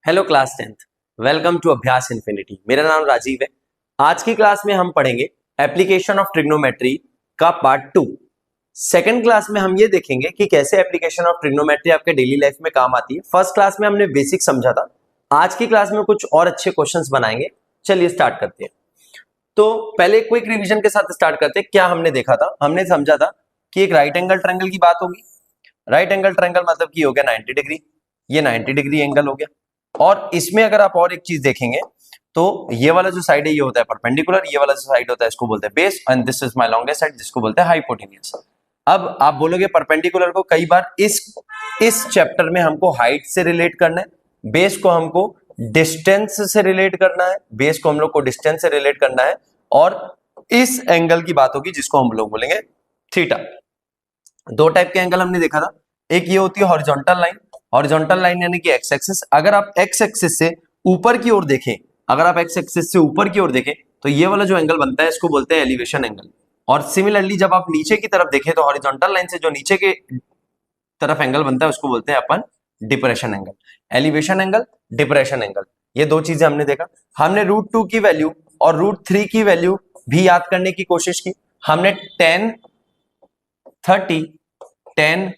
Hello class 10th, welcome to Abhyas infinity. मेरा नाम राजीव है। आज की क्लास में हम पढ़ेंगे एप्लीकेशन ऑफ ट्रिग्नोमेट्री का पार्ट 2। सेकंड क्लास में हम ये देखेंगे कि कैसे एप्लीकेशन ऑफ ट्रिग्नोमेट्री आपके डेली लाइफ में काम आती है। फर्स्ट क्लास में हमने बेसिक समझा था। आज की क्लास में कुछ और अच्छे क्वेश्चंस बनाएंगे। चलिए स्टार्ट करते हैं। तो पहले क्विक रिविजन के साथ स्टार्ट करते हैं। क्या हमने देखा था? हमने समझा था कि एक राइट एंगल ट्रायंगल की बात होगी। राइट एंगल ट्रायंगल मतलब कि हो गया 90 डिग्री, ये 90 डिग्री एंगल हो गया। और इसमें अगर आप और एक चीज देखेंगे तो ये वाला जो साइड है ये होता है परपेंडिकुलर, ये वाला जो साइड होता है इसको बोलते हैं base, and this is my longest side जिसको बोलते हैं हाइपोटेन्यूज। अब आप बोलोगे परपेंडिकुलर को कई बार इस चैप्टर में हमको हाइट से रिलेट करना है, बेस को हमको डिस्टेंस से रिलेट करना है, बेस को हम लोग को डिस्टेंस से रिलेट करना है, और इस एंगल की बात होगी जिसको हम लोग बोलेंगे थीटा। दो टाइप के एंगल हमने देखा था। एक ये होती है हॉरिजॉन्टल लाइन, हॉरिजॉन्टल लाइन यानी कि एक्स एक्सिस। अगर आप एक्स एक्सिस से ऊपर की ओर देखें, अगर आप एक्स एक्सिस से ऊपर की ओर देखें तो ये वाला जो एंगल बनता है इसको बोलते हैं एलिवेशन एंगल। और सिमिलरली जब आप नीचे की तरफ देखें तो हॉरिजॉन्टल लाइन से जो नीचे के तरफ एंगल बनता है उसको बोलते हैं अपन depression angle. Elevation angle, depression angle, ये दो चीजें हमने देखा। हमने √2 की वैल्यू और √3 की वैल्यू भी याद करने की कोशिश की। हमने 10, 30, 10,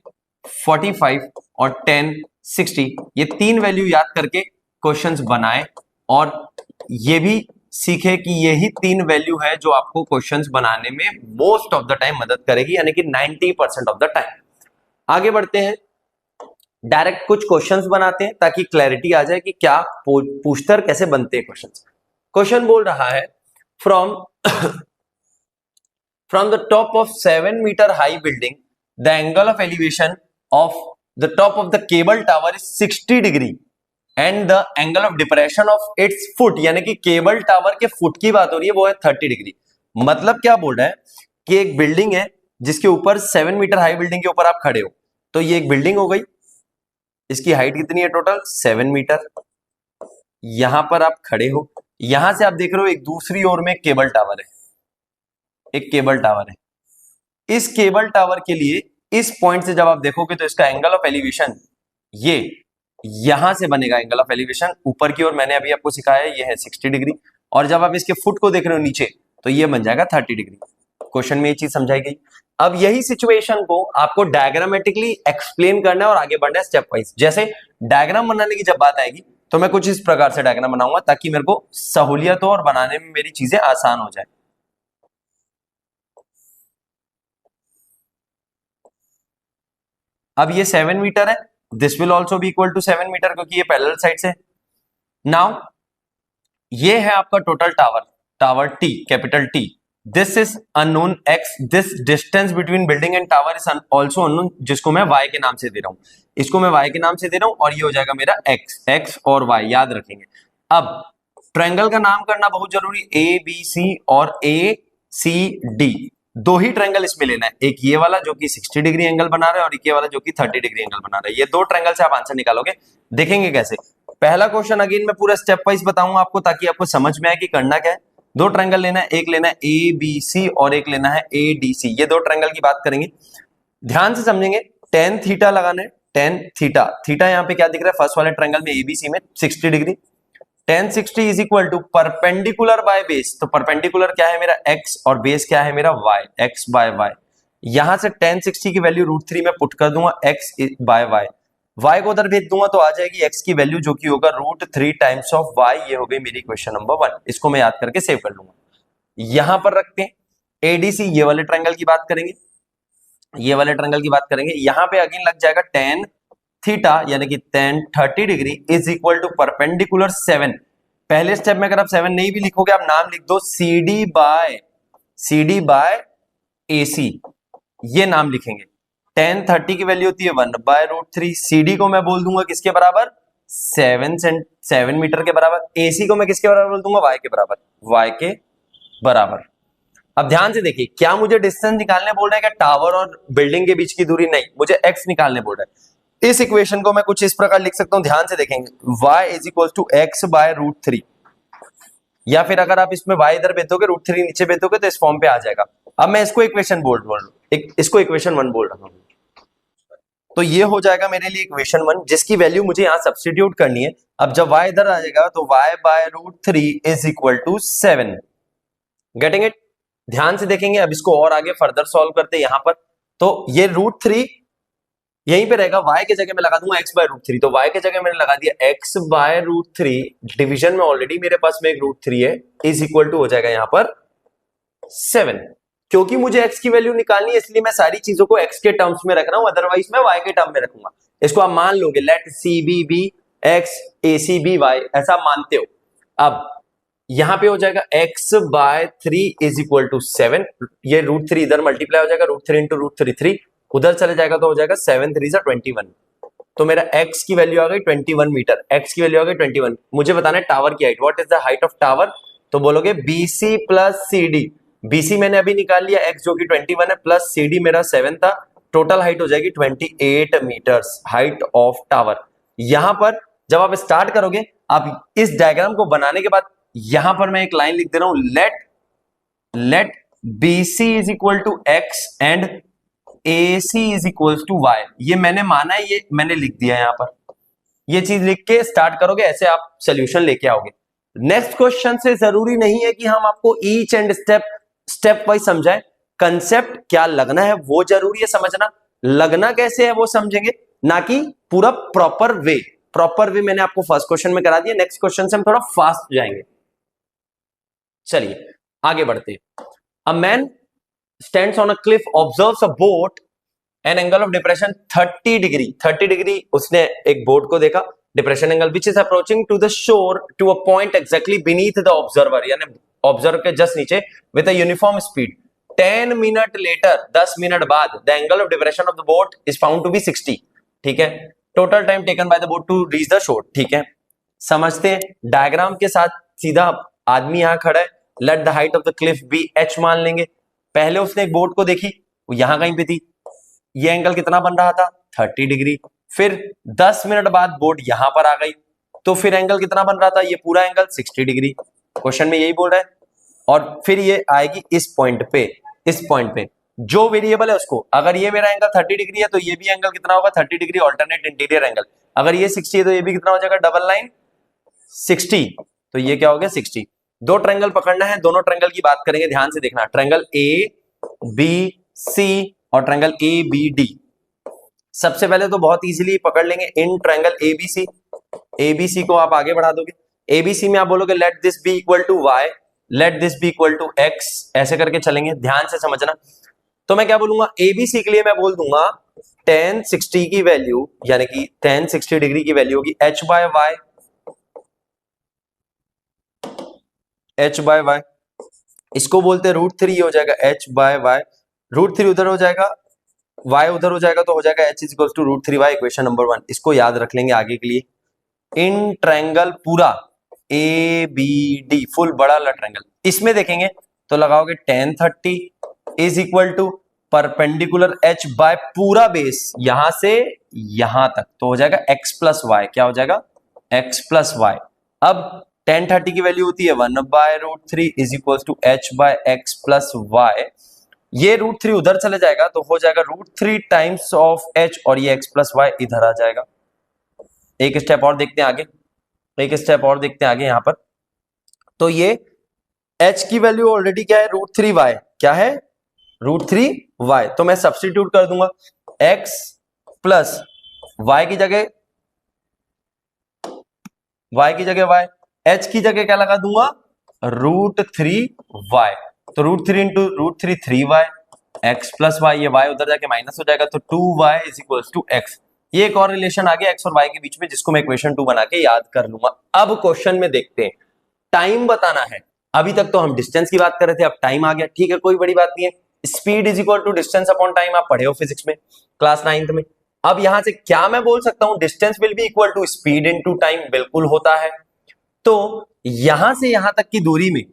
45 और 10, 60 ये तीन वैल्यू याद करके क्वेश्चंस बनाए, और ये भी सीखे कि यही तीन वैल्यू है जो आपको क्वेश्चंस बनाने में मोस्ट ऑफ द टाइम मदद करेगी, यानी कि 90% ऑफ द टाइम। आगे बढ़ते हैं, डायरेक्ट कुछ क्वेश्चंस बनाते हैं ताकि क्लैरिटी आ जाए कि क्या पूछते और कैसे बनते हैं क्वेश्चंस। क्वेश्चन बोल रहा है from the top of 7 metre high building the angle of elevation of the top of the cable tower is 60 degree and the angle of depression of its foot, यानी कि केबल टावर के foot की बात हो रही है, वो है 30 डिग्री। मतलब क्या बोल रहा है कि एक बिल्डिंग है जिसके ऊपर 7 मीटर हाई बिल्डिंग के ऊपर आप खड़े हो, तो ये एक बिल्डिंग हो गई। इसकी हाइट कितनी है? Total 7 metre. यहां पर आप खड़े हो, यहां से आप देख रहे हो एक दूसरी ओर में केबल टावर है, एक केबल टावर है। इस केबल टावर के लिए इस पॉइंट से जब आप देखोगे तो इसका एंगल ऑफ एलिवेशन ये यहां से बनेगा। एंगल ऑफ एलिवेशन ऊपर की ओर मैंने अभी आपको सिखाया है, ये है 60 डिग्री, और जब आप इसके फुट को देख रहे हो नीचे तो ये बन जाएगा 30 डिग्री। क्वेश्चन में ये चीज समझाई गई। अब यही सिचुएशन को आपको डायग्रामेटिकली एक्सप्लेन करना है और आगे बढ़ना है स्टेप वाइज। जैसे डायग्राम बनाने की जब बात आएगी तो मैं कुछ इस प्रकार से डायग्राम बनाऊंगा ताकि मेरे को सहूलियत हो और बनाने में मेरी चीजें आसान हो जाए। अब ये 7 मीटर है, this will also be equal to 7 metre क्योंकि ये पैरेलल साइड से। नाउ ये है आपका total tower, tower T, capital T. This is unknown x, this distance between building and tower is also unknown, जिसको मैं वाई के नाम से दे रहा हूं, इसको मैं वाई के नाम से दे रहा हूं, और ये हो जाएगा मेरा एक्स, एक्स और वाई याद रखेंगे। अब ट्रायंगल का नाम करना बहुत जरूरी, ए बी सी और ए सी डी, दो ही ट्रायंगल इसमें लेना है, एक ये वाला जो कि 60 डिग्री एंगल बना रहा है और एक ये वाला जो कि 30 डिग्री एंगल बना रहा है। ये दो ट्रायंगल से आप आंसर निकालोगे। देखेंगे कैसे। पहला क्वेश्चन अगेन मैं पूरा स्टेप वाइज बताऊंगा आपको ताकि आपको समझ में आए कि करना क्या है। दो ट्रायंगल लेना है, एक लेना है ए बी सी और एक लेना है ए डी सी। ये दो ट्रायंगल की बात करेंगे, ध्यान से समझेंगे। tan थीटा लगाना है, tan थीटा, थीटा यहाँ पे क्या दिख रहा है फर्स्ट वाले ट्रायंगल में एबीसी में 60 degree. tan 60 is equal to perpendicular by base, तो परपेंडिकुलर क्या है मेरा x और बेस क्या है मेरा y, x बाय y। यहां से tan 60 की वैल्यू √3 में पुट कर दूंगा x बाय y, y को उधर भेज दूंगा तो आ जाएगी x की वैल्यू जो कि होगा √3 टाइम्स ऑफ y। ये हो गई मेरी क्वेश्चन नंबर 1, इसको मैं याद करके सेव कर लूंगा। यहां पर रखते हैं एडीसी, ये वाले ट्रायंगल की बात करेंगे, ये वाले ट्रायंगल की बात करेंगे। यहां पे अगेन लग जाएगा tan थीटा यानी कि tan 30 degree is equal to perpendicular 7। पहले स्टेप में अगर आप 7 नहीं भी लिखोगे आप नाम लिख दो CD बाय AC, ये नाम लिखेंगे। tan 30 की वैल्यू होती है 1/√3। CD को मैं बोल दूंगा किसके बराबर? 7 मीटर के बराबर। AC को मैं किसके बराबर बोल दूंगा? y के बराबर, y के बराबर। अब ध्यान से देखिए, क्या मुझे डिस्टेंस निकालने बोल रहा है? क्या टावर और बिल्डिंग के बीच की दूरी? नहीं, मुझे x निकालने बोल रहा है। इस इक्वेशन को मैं कुछ इस प्रकार लिख सकता हूं, ध्यान से देखेंगे, y is equal to x/√3, या फिर अगर आप इसमें y इधर भेजोगे √3 नीचे भेजोगे तो इस फॉर्म पे आ जाएगा। अब मैं इसको इक्वेशन बोल रहा हूं, इसको इक्वेशन 1 बोल रहा हूं। तो ये हो जाएगा मेरे लिए इक्वेशन 1, जिसकी वैल्यू मुझे यहां सब्स्टिट्यूट करनी है। अब जब y इधर आ जाएगा तो y by root 3 is equal to 7। Getting it? ध्यान से देखेंगे, अब इसको और आगे फर्दर सॉल्व करते हैं यहां पर। तो ये रूट 3 यहीं पे रहेगा, y के जगह मैं लगा दूंगा x बाय रूट 3, तो y के जगह मैंने लगा दिया x बाय रूट 3, डिवीजन में ऑलरेडी मेरे पास में एक रूट 3 है, इज इक्वल टू हो जाएगा यहां पर 7। क्योंकि मुझे x की वैल्यू निकालनी है इसलिए मैं सारी चीजों को x के टर्म्स में रख रहा हूं, अदरवाइज मैं y के टर्म में रखूंगा। इसको आप मान लोगे, let C B be x A C be y, ऐसा मानते हो। अब यहां पे हो जाएगा x by 3 is equal to 7, ये रूट 3 इधर मल्टीप्लाई हो जाएगा, रूट 3 इंटू रूट 3 3, उधर चले जाएगा तो हो जाएगा 7 3 जा 21। तो मेरा x की वैल्यू आ गई 21 मीटर, x की वैल्यू आ गई 21। मुझे बताना है टावर की height, what is the height of tower? तो बोलोगे BC प्लस CD। BC मैंने अभी निकाल लिया, x जो कि 21 है, प्लस CD मेरा 7 था, टोटल हाइट हो जाएगी 28 मीटर्स, हाइट ऑफ टावर। यहां पर जब आप स्टार्ट करोगे, आप इस डायग्राम को बनाने के बाद यहां पर मैं एक लाइन लिख दे रहा हूं, let BC is equal to x and AC is equal to y। ये मैंने माना है, ये मैंने लिख दिया यहां पर। ये चीज लिख के स्टार्ट करोगे, ऐसे आप सोल्यूशन लेके आओगे। नेक्स्ट क्वेश्चन से जरूरी नहीं है कि हम आपको ईच एंड स्टेप वाइज समझाएं, कंसेप्ट क्या लगना है वो जरूरी है समझना, लगना कैसे है वो समझेंगे, ना कि पूरा प्रॉपर वे। प्रॉपर वे मैंने आपको फर्स्ट क्वेश्चन में करा दिया, नेक्स्ट क्वेश्चन से हम थोड़ा फास्ट जाएंगे। चलिए आगे बढ़ते हैं। A man stands on a cliff, observes a boat, an angle of depression 30 degree। 30 degree उसने एक बोट को देखा, depression angle, which is approaching to the shore to a point exactly beneath the observer, यानी observer के just नीचे, with a uniform speed। 10 minute later, 10 minute बाद, the angle of depression of the boat is found to be 60। ठीक है, total time taken by the boat to reach the shore. ठीक है, समझते हैं डायग्राम के साथ। सीधा आदमी यहां खड़ा है, let the height of the cliff be h मान लेंगे। पहले उसने एक बोट को देखी, वो यहां कहीं पे थी, ये एंगल कितना बन रहा था 30 डिग्री। फिर 10 मिनट बाद बोट यहां पर आ गई, तो फिर एंगल कितना बन रहा था, ये पूरा एंगल 60 डिग्री। क्वेश्चन में यही बोल रहा है। और फिर ये आएगी इस पॉइंट पे, इस पॉइंट पे जो वेरिएबल है उसको, अगर ये मेरा एंगल 30 डिग्री है तो ये भी एंगल कितना होगा 30 डिग्री, ऑल्टरनेट इंटीरियर एंगल। अगर ये 60 है तो ये भी कितना हो जाएगा, डबल लाइन 60, तो ये क्या हो गया 60। दो ट्रायंगल पकड़ना है, दोनों ट्रायंगल की बात करेंगे, ध्यान से देखना, ट्रायंगल ABC और ट्रायंगल ABD। सबसे पहले तो बहुत इजीली पकड़ लेंगे इन ट्रायंगल ABC। ABC को आप आगे बढ़ा दोगे, ABC में आप बोलोगे let this be equal to y, let this be equal to x, ऐसे करके चलेंगे, ध्यान से समझना। तो मैं क्या बोलूंगा, ABC के लिए मैं बोल दूंगा tan 60 की वैल्यू, यानी कि tan 60 डिग्री की वैल्यू होगी h by y, h by y, इसको बोलते हैं रूट 3 हो जाएगा h बाय y, रूट 3 उधर हो जाएगा, y उधर हो जाएगा, तो हो जाएगा h is equal to root 3y, equation number 1। इसको याद रख लेंगे आगे के लिए। इन ट्रायंगल पूरा ABD, फुल बड़ा वाला ट्रायंगल, इसमें देखेंगे तो लगाओगे tan 30 is equal to perpendicular h by पूरा बेस यहां से यहां तक, तो हो जाएगा x प्लस वाई। क्या हो जाएगा, x प्लस वाई। अब tan 30 की वैल्यू होती है 1 by root 3 is equal to h by x plus y. ये रूट 3 उधर चले जाएगा तो हो जाएगा रूट 3 टाइम्स ऑफ h, और ये x प्लस वाई इधर आ जाएगा। एक स्टेप और देखते हैं आगे, एक स्टेप और देखते हैं आगे यहां पर। तो ये h की वैल्यू ऑलरेडी क्या है, रूट 3y, क्या है रूट 3y, तो मैं सब्स्टिट्यूट कर दूंगा x प्लस y की जगह y, h की जगह क्या लगा दूंगा, रूट 3y, तो root 3 into root 3 3y, x plus y, ये y उधर जाके माइनस हो जाएगा, तो 2y is equal to x। ये एक और रिलेशन आ गया x और y के बीच में, जिसको मैं इक्वेशन 2 बना के याद कर लूंगा। अब क्वेश्चन में देखते हैं, टाइम बताना है। अभी तक तो हम डिस्टेंस की बात कर रहे थे, अब टाइम आ गया, ठीक है कोई बड़ी बात नहीं है। Speed is equal to distance upon time, आप पढ़े हो फिजिक्स में क्लास 9th में। अब यहां से क्या मैं बोल सकता हूं, distance will be equal to speed into time, बिल्कुल होता है। तो यहां से यहां तक की दूरी में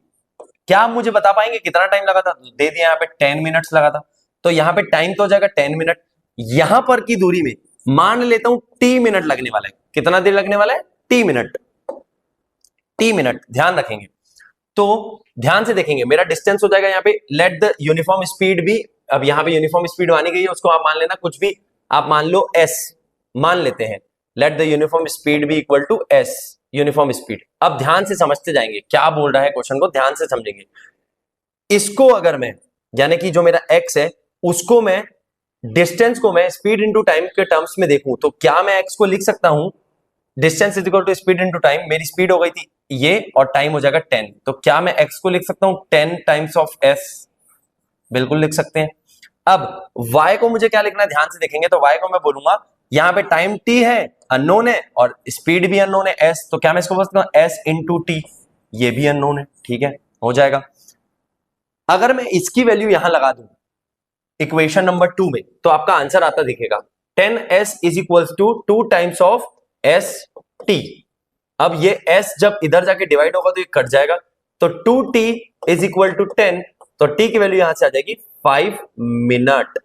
क्या आप मुझे बता पाएंगे कितना टाइम लगा था, दे दिया यहाँ पे 10 मिनट्स लगा था, तो यहाँ पे टाइम तो हो जाएगा 10 मिनट। यहां पर की दूरी में मान लेता हूं t मिनट लगने वाला है, कितना देर लगने वाला है, t मिनट, ध्यान रखेंगे। तो ध्यान से देखेंगे, मेरा डिस्टेंस हो जाएगा यहाँ पे लेट द यूनिफॉर्म स्पीड भी, अब यहाँ पे यूनिफॉर्म स्पीड मानी गई है, उसको आप मान लेना कुछ भी आप मान लो s, मान लेते हैं let the uniform speed be equal to s, uniform speed. अब ध्यान से समझते जाएंगे क्या बोल रहा है, क्वेश्चन को ध्यान से समझेंगे। इसको अगर मैं, यानी कि जो मेरा x है उसको मैं, डिस्टेंस को मैं स्पीड इंटू टाइम के टर्म्स में देखूं तो क्या मैं x को लिख सकता हूं distance is equal to speed into time. मेरी स्पीड हो गई थी ये और टाइम हो जाएगा 10, तो क्या मैं x को लिख सकता हूं 10 टाइम्स ऑफ s? बिल्कुल लिख सकते हैं। अब y को मुझे क्या लिखना है, ध्यान से देखेंगे तो y को मैं बोलूंगा यहां पे टाइम t है, अननोन है, और स्पीड भी अननोन है s, तो क्या मैं इसको बोल सकता हूं s इंटू टी, ये भी अननोन है, ठीक है, हो जाएगा। अगर मैं इसकी वैल्यू यहां लगा दूं इक्वेशन नंबर 2 में तो आपका आंसर आता दिखेगा 10s is equals to 2 times of s t। अब ये s जब इधर जाके डिवाइड होगा तो ये कट जाएगा, तो 2t इज इक्वल टू 10, तो t की वैल्यू यहां से आ जाएगी 5 मिनट।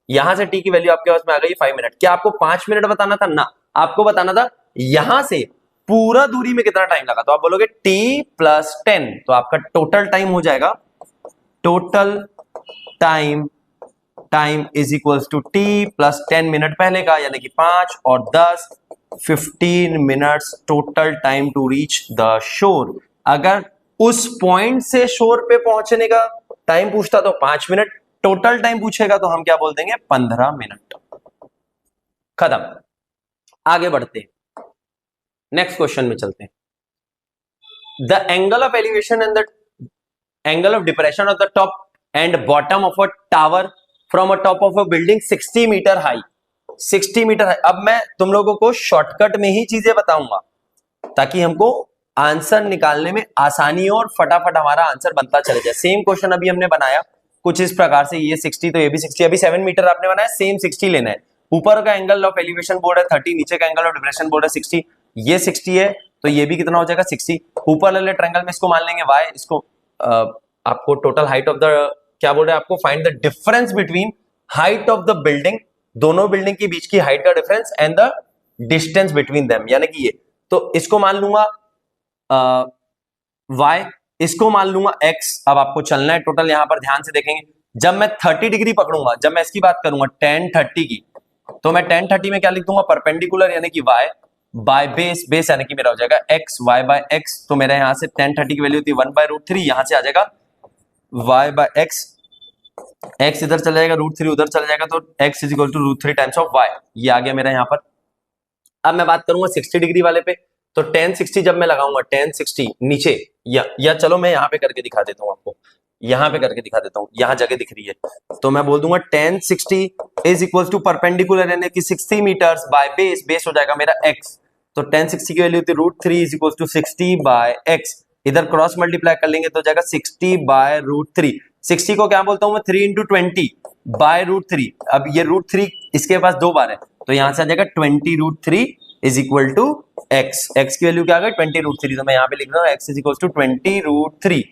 यहां से t की वैल्यू आपके पास में आ गई 5 मिनट। क्या आपको 5 मिनट बताना था ना, आपको बताना था यहां से पूरा दूरी में कितना टाइम लगा, तो आप बोलोगे t प्लस 10, तो आपका टोटल टाइम हो जाएगा, total time is equals to t plus 10 minute पहले का यानी कि 5 और 10, 15 minutes total time to reach the shore. अगर उस पॉइंट से शोर पे पहुंचने का टाइम पूछता तो 5 मिनट, टोटल टाइम पूछेगा तो हम क्या बोल देंगे 15 मिनट। खत्म, आगे बढ़ते हैं, नेक्स्ट क्वेश्चन में चलते हैं। The angle of elevation and the angle of depression of the top and bottom of a tower from a top of a building 60 metre high, 60 metre high. अब मैं तुम लोगों को शॉर्टकट में ही चीजें बताऊंगा ताकि हमको आंसर निकालने में आसानी हो और फटाफट हमारा आंसर बनता चले जाए। सेम क्वेश्चन अभी हमने बनाया कुछ इस प्रकार से, ये 60 तो ये भी 60, अभी 7 मीटर आपने बनाया, सेम 60 लेना है। ऊपर का एंगल ऑफ एलिवेशन बोर्ड है 30, नीचे का एंगल ऑफ डिप्रेशन बोर्ड है 60, ये 60 है तो ये भी कितना हो जाएगा 60। ऊपर वाले ट्रायंगल में इसको मान लेंगे y, इसको आपको टोटल हाइट ऑफ द, क्या बोल रहे हैं आपको, find the difference between height of the building, दोनों बिल्डिंग के बीच की हाइट का difference, and the distance between them, यानी कि ये, तो इसको मान लूंगा y, इसको मान लूंगा x। अब आपको चलना है टोटल, यहां पर ध्यान से देखेंगे, जब मैं 30 डिग्री पकड़ूंगा, जब मैं इसकी बात करूंगा tan 30 की, तो मैं tan 30 में क्या लिख दूंगा परपेंडिकुलर यानी कि y बाय बेस, बेस यानी कि मेरा हो जाएगा x, y बाय x, तो मेरा यहां से tan 30 की वैल्यू होती है 1/√3, यहां से आ जाएगा y बाय x, x इधर चला जाएगा, √3 उधर चला जाएगा, तो x is equal to √3 times of y, ये आ गया मेरा यहां पर। अब मैं बात करूंगा 60 डिग्री वाले पे, तो tan 60 जब मैं लगाऊंगा tan 60 नीचे, या चलो मैं यहां पे करके दिखा देता हूं आपको, यहां पे करके दिखा देता हूं, यहां जगह दिख रही है, तो मैं बोल दूंगा tan 60 is equal to perpendicular यानी कि 60 मीटर्स बाय बेस, बेस हो जाएगा मेरा x, तो tan 60 की वैल्यू होती है √3 is equal to 60 by x, इधर क्रॉस मल्टीप्लाई कर लेंगे तो जाएगा 60 बाय √3, 60 को क्या बोलता हूं मैं 3 इंटू 20 बाय √3, अब ये √3 इसके पास 2 बार है तो यहां से आ जाएगा 20√3 is equal to x, x की वैल्यू क्या आ गई 20√3, तो मैं यहां पे लिख रहा हूं x इज इक्वल टू 20√3।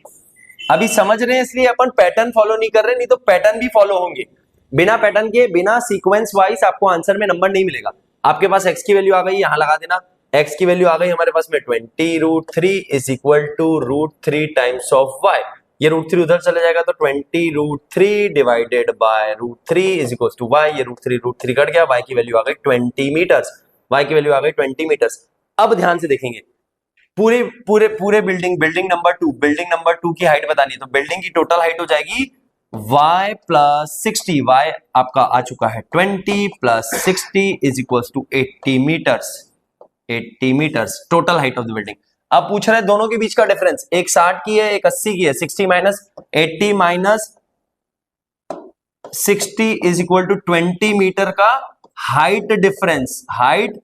अभी समझ रहे हैं, इसलिए अपन पैटर्न फॉलो नहीं कर रहे, नहीं तो पैटर्न भी फॉलो होंगे, बिना पैटर्न के, बिना सीक्वेंस वाइज आपको आंसर में नंबर नहीं मिलेगा। आपके पास x की वैल्यू आ गई, यहां लगा देना, x की वैल्यू आ गई हमारे पास में 20√3 is equal to √3 times of y, ये √3 उधर चला जाएगा तो 20√3 divided by √3 is equal to y, ये √3 कट गया, y की वैल्यू आ गई 20 मीटर्स, y की वैल्यू आ गई 20 मीटर्स। अब ध्यान से देखेंगे, पूरे पूरे पूरे बिल्डिंग नंबर 2 की हाइट बतानी है, तो बिल्डिंग की टोटल हाइट हो जाएगी y प्लस 60, y आपका आ चुका है 20 plus 60 is equal to 80 metres, 80 metres total height of the building. अब पूछ रहे हैं दोनों के बीच का डिफरेंस, एक 60 की है एक 80 की है, 60 minus 80 minus 60 is equal to 20 metre का हाइट डिफरेंस, हाइट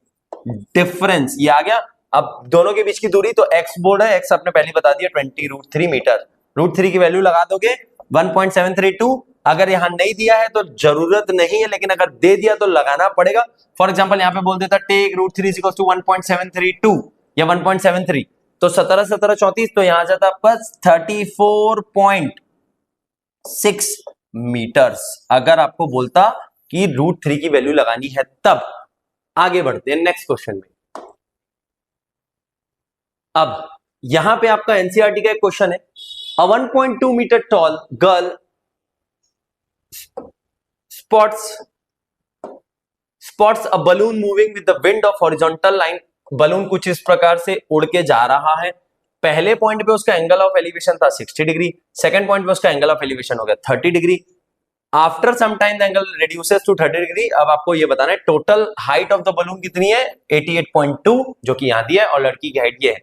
डिफरेंस ये आ गया। अब दोनों के बीच की दूरी, तो x बोर्ड है, x आपने पहले बता दिया 20√3 मीटर, √3 की वैल्यू लगा दोगे 1.732, अगर यहां नहीं दिया है तो जरूरत नहीं है, लेकिन अगर दे दिया तो लगाना पड़ेगा। फॉर एग्जांपल यहां पे बोल देता टेक √3 इज इक्वल टू 1.732 या 1.73, तो 17 17 34, तो यहां जाता आपका 34.6 मीटर्स, अगर आपको बोलता कि √3 की वैल्यू लगानी है तब। आगे बढ़ते हैं नेक्स्ट क्वेश्चन में। अब यहां पे आपका एनसीईआरटी का एक क्वेश्चन है, a 1.2 metre tall girl spots spots a balloon moving with the wind of horizontal line. Balloon कुछ इस प्रकार से उड़ के जा रहा है। पहले पॉइंट पे उसका एंगल ऑफ एलिवेशन था 60 डिग्री, सेकंड पॉइंट पे उसका एंगल ऑफ एलिवेशन हो गया 30 degree. After some time the angle reduces to 30 degree. अब आपको ये बताना है total height of the balloon कितनी है, 88.2, जो कि यहां दिया है, और लड़की की हाइट ये है।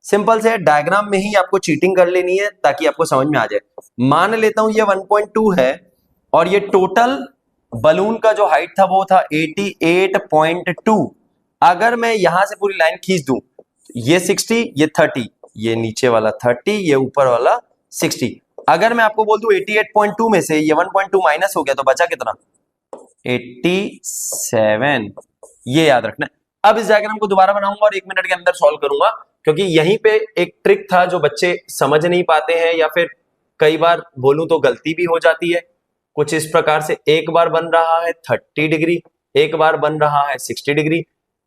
सिंपल से डायग्राम में ही आपको चीटिंग कर लेनी है ताकि आपको समझ में आ जाए। मान लेता हूं ये 1.2 है और ये टोटल बलून का जो हाइट था वो था 88.2। अगर मैं यहां से पूरी लाइन खींच दूं, ये 60, ये 30, ये नीचे वाला 30, ये ऊपर वाला 60। अगर मैं आपको बोल दूं 88.2 में से ये 1.2 माइनस हो गया तो बचा कितना, 87। ये याद रखना। अब इस डायग्राम को दोबारा बनाऊंगा और 1 मिनट के अंदर सॉल्व करूंगा, क्योंकि यहीं पे एक ट्रिक था जो बच्चे समझ नहीं पाते हैं, या फिर कई बार बोलूं तो गलती भी हो जाती है। कुछ इस प्रकार से एक बार बन रहा है 30 डिग्री, एक बार बन रहा है 60 डिग्री।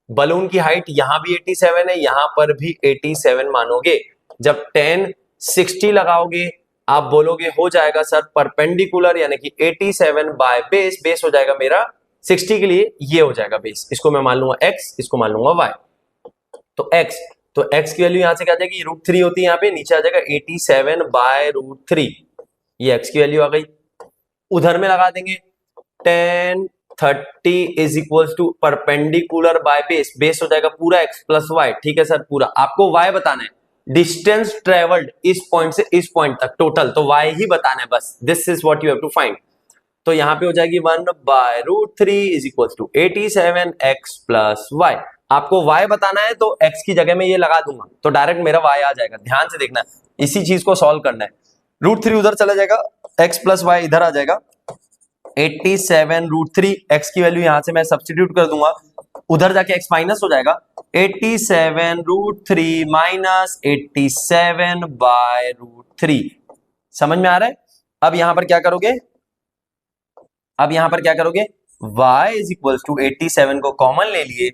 बलून की हाइट यहां भी 87 है, यहां पर भी 87 मानोगे। जब 10 60 लगाओगे आप बोलोगे हो जाएगा सर परपेंडिकुलर, यानी कि 87 बाय बेस। बेस हो जाएगा मेरा 60 के लिए, ये हो जाएगा बेस। इसको मैं मान लूंगा x, इसको मान लूंगा y। तो x की वैल्यू यहां से क्या आ जाएगी, √3 होती है, यहां पे नीचे आ जाएगा 87 बाय √3। ये x की वैल्यू आ गई। उधर में लगा देंगे 10 30 is equal to perpendicular by base. Base हो जाएगा पूरा x प्लस y। ठीक है सर, पूरा। आपको y बताना है, डिस्टेंस ट्रेवल्ड इस पॉइंट से इस पॉइंट तक टोटल, तो y ही बताना है बस। This is what you have to find. तो यहां पे हो जाएगी 1 by √3 is equal to 87x plus y। आपको y बताना है तो x की जगह में ये लगा दूंगा तो डायरेक्ट मेरा y आ जाएगा। ध्यान से देखना, इसी चीज को सॉल्व करना है। √3 उधर चला जाएगा, x प्लस y इधर आ जाएगा। 87 √3, x की वैल्यू यहां से मैं सब्स्टिट्यूट कर दूंगा, उधर जाके x माइनस हो जाएगा। 87 √3 माइनस 87 बाय √3। समझ में आ रहा है? अब यहां पर क्या करोगे, अब यहां पर क्या करोगे, y इज इक्वल टू 87 को कॉमन ले लिए,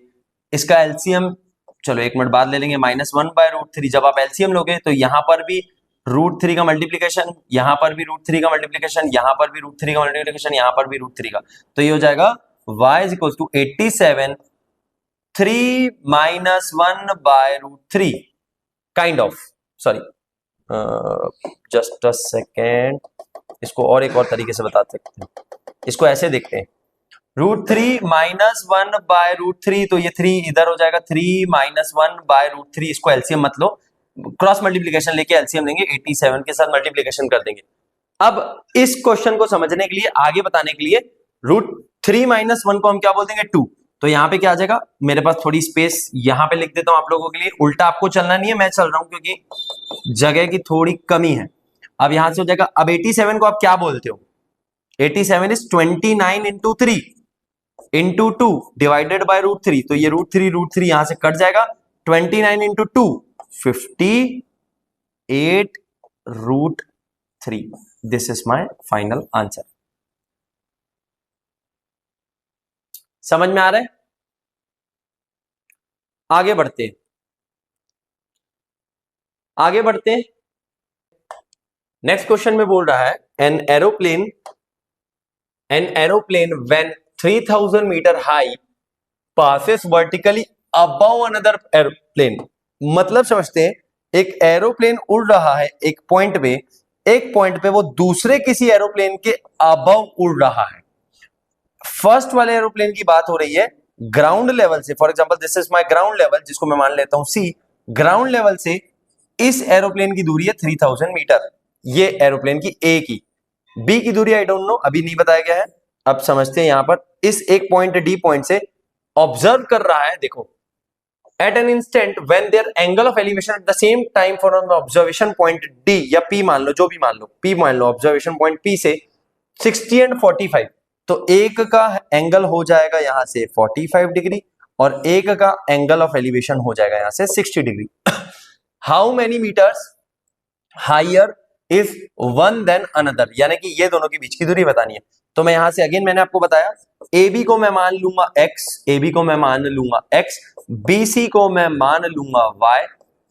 इसका एलसीएम चलो 1 मिनट बाद ले लेंगे, -1 बाय √3। जब आप एलसीएम लोगे तो यहां पर भी √3 का मल्टीप्लीकेशन, यहां पर भी √3 का मल्टीप्लीकेशन, यहां पर भी √3 का मल्टीप्लीकेशन, यहां पर भी √3 का, तो ये हो जाएगा y is equal to 87 3 minus 1 by √3 kind of, sorry just a second, इसको और एक और तरीके से बता सकते हैं। इसको ऐसे देखते हैं, √3 माइनस 1 बाय √3, तो ये 3 इधर हो जाएगा, 3 माइनस 1 बाय √3। इसको एलसीएम मत लो, क्रॉस मल्टीप्लीकेशन लेके एलसीएम लेंगे, 87 के साथ मल्टीप्लीकेशन कर देंगे। अब इस क्वेश्चन को समझने के लिए, आगे बताने के लिए, √3 माइनस 1 को हम क्या बोल देंगे, 2। तो यहां पे क्या आ जाएगा, मेरे पास थोड़ी स्पेस यहां पे लिख देता हूं आप लोगों के लिए। उल्टा आपको चलना नहीं है, मैं चल रहा हूं क्योंकि जगह की थोड़ी कमी है। अब यहां से हो जाएगा, अब 87 को आप क्या बोलते हो, 87 is 29 into 3 into 2 divided by √3। तो ये √3 यहां से कट जाएगा, 29 into 2 58 √3। This is my final answer. समझ में आ रहा है? आगे बढ़ते हैं, आगे बढ़ते हैं। नेक्स्ट क्वेश्चन में बोल रहा है, an aeroplane when 3000 metre high passes vertically above another airplane। मतलब समझते हैं, एक एरोप्लेन उड़ रहा है एक पॉइंट पे, वो दूसरे किसी एरोप्लेन के अबव उड़ रहा है। फर्स्ट वाले एरोप्लेन की बात हो रही है ग्राउंड लेवल से। For example this is my ground level, जिसको मैं मान लेता हूं C। ग्राउंड लेवल से इस एरोप्लेन की दूरी है 3000 मीटर, ये एरोप्लेन की A की। B की दूरी आई डोंट नो, अभी नहीं बताया गया है। अब समझते हैं, यहां पर इस एक पॉइंट D पॉइंट से ऑब्जर्व कर रहा है, देखो, at an instant when there angle of elevation at the same time for an observation point D या P मान लो, जो भी मान लो, P मान लो, ऑब्जर्वेशन पॉइंट P से 60 एंड 45। तो एक का एंगल हो जाएगा यहां से 45 डिग्री और एक का एंगल ऑफ एलिवेशन हो जाएगा यहां से 60 degree. How many metres higher is one than another, यानी कि ये दोनों के बीच की दूरी बतानी है। तो मैं यहां से अगेन मैंने आपको बताया, AB को मैं मान लूंगा x, AB को मैं मान लूंगा x, BC को मैं मान लूंगा y,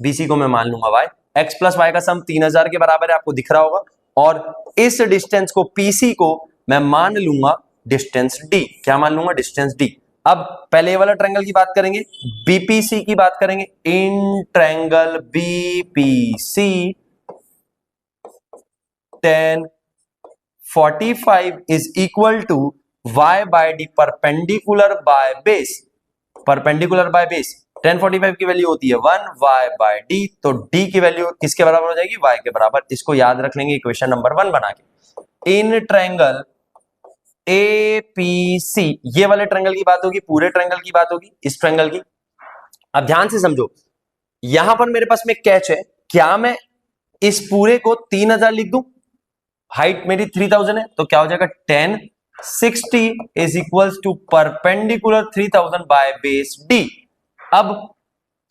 BC को मैं मान लूंगा y। x प्लस y का सम 3000 के बराबर है, आपको दिख रहा होगा। और इस डिस्टेंस को PC को मैं मान लूंगा डिस्टेंस D। क्या मान लूंगा, डिस्टेंस D। अब पहले वाला ट्रायंगल की बात करेंगे, बीपीसी की बात करेंगे। In triangle BPC tan 45 is equal to y by d perpendicular by base, perpendicular by base। tan 45 की वैल्यू होती है 1 y by d, तो d की वैल्यू किसके बराबर हो जाएगी, y के बराबर। इसको याद रख लेंगे इक्वेशन नंबर 1 बना के। इन ट्रायंगल APC, ये वाले ट्रायंगल की बात होगी, पूरे ट्रायंगल की बात होगी, इस ट्रायंगल की। अब ध्यान से समझो, यहां पर मेरे पास में कैच है, क्या मैं इस पूरे को 3000 लिख दूं, हाइट मेरी 3000 है, तो क्या हो जाएगा tan 60 is equals to perpendicular 3000 by base d। अब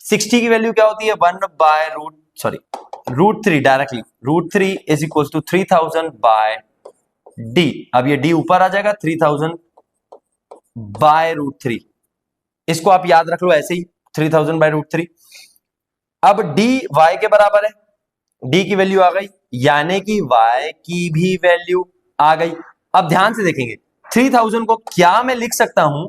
60 की वैल्यू क्या होती है, 1 by root 3 directly, root 3 is equals to 3000 by d। अब ये d ऊपर आ जाएगा, 3000 बाय रूट 3, इसको आप याद रख लो ऐसे ही, 3000 बाय रूट 3। अब d y के बराबर है, d की वैल्यू आ गई, यानी कि y की भी वैल्यू आ गई। अब ध्यान से देखेंगे, 3000 को क्या मैं लिख सकता हूं,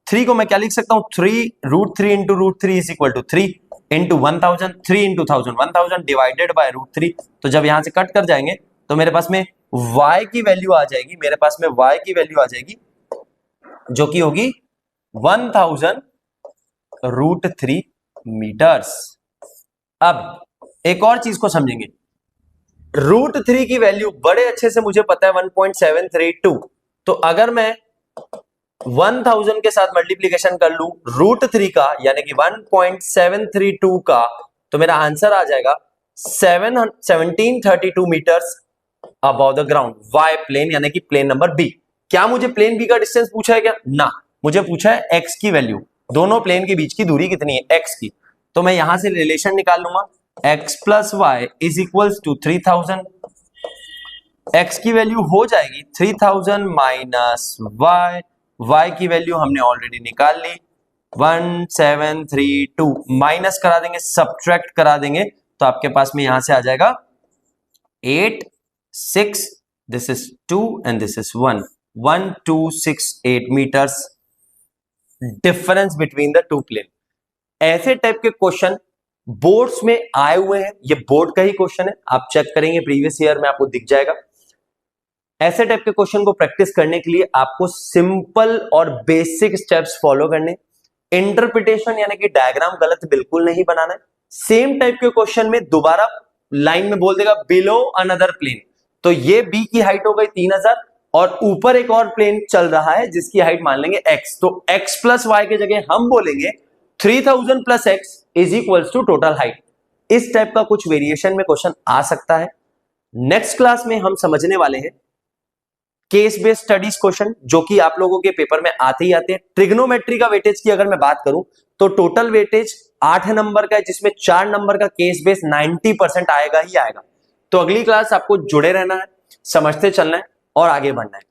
3 को मैं क्या लिख सकता हूं, 3 root 3 into root 3 is equal to 3 into 1000, 3 into 1000 divided by root 3। तो जब यहां से कट कर जाएंगे तो मेरे पास में y की वैल्यू आ जाएगी, मेरे पास में y की वैल्यू आ जाएगी जो कि होगी 1000 रूट 3 मीटर्स। अब एक और चीज को समझेंगे, रूट 3 की वैल्यू बड़े अच्छे से मुझे पता है 1.732, तो अगर मैं 1000 के साथ मल्टीप्लीकेशन कर लूं रूट 3 का, यानी कि 1.732 का, तो मेरा आंसर आ जाएगा 1732 metres above the ground, y plane, यानी कि प्लेन नंबर बी। क्या मुझे प्लेन बी का डिस्टेंस पूछा है क्या, ना, मुझे पूछा है एक्स की वैल्यू, दोनों प्लेन के बीच की दूरी कितनी है, एक्स की। तो मैं यहां से रिलेशन निकाल लूंगा, x plus y is equals to 3000, x की वैल्यू हो जाएगी 3000 माइनस y, y की वैल्यू हमने ऑलरेडी निकाल ली 1732, माइनस करा देंगे, सब्ट्रैक्ट करा देंगे, तो आपके पास में यहां से आ जाएगा 8 6, this is 2 and this is 1, 1268 metres difference between the two plane. ऐसे टाइप के क्वेश्चन बोर्ड्स में आए हुए हैं, ये बोर्ड का ही क्वेश्चन है, आप चेक करेंगे प्रीवियस ईयर में आपको दिख जाएगा। ऐसे टाइप के क्वेश्चन को प्रैक्टिस करने के लिए आपको सिंपल और बेसिक स्टेप्स फॉलो करने, इंटरप्रिटेशन यानी कि डायग्राम गलत बिल्कुल नहीं बनाना है। सेम टाइप के क्वेश्चन में दोबारा लाइन में बोल देगा बिलो अनदर प्लेन, तो ये बी की हाइट हो गई 3000 और ऊपर एक और प्लेन चल रहा है जिसकी हाइट मान लेंगे x, तो x प्लस वाई के जगह हम बोलेंगे 3000 plus x is equals to total height. इस टाइप का कुछ वेरिएशन में क्वेश्चन आ सकता है। नेक्स्ट क्लास में हम समझने वाले हैं केस बेस्ड स्टडीज क्वेश्चन, जो कि आप लोगों के पेपर में आते ही आते हैं। ट्रिग्नोमेट्री का वेटेज की अगर मैं बात करूं तो टोटल वेटेज 8 नंबर का है, जिसमें 4 नंबर का केस बेस्ड 90% आएगा ही आएगा। तो अगली क्लास आपको जुड़े रहना है, समझते चलना है और आगे बढ़ना है।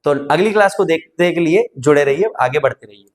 तो अगली क्लास को देखने के लिए जुड़े रहिए, आगे बढ़ते रहिए।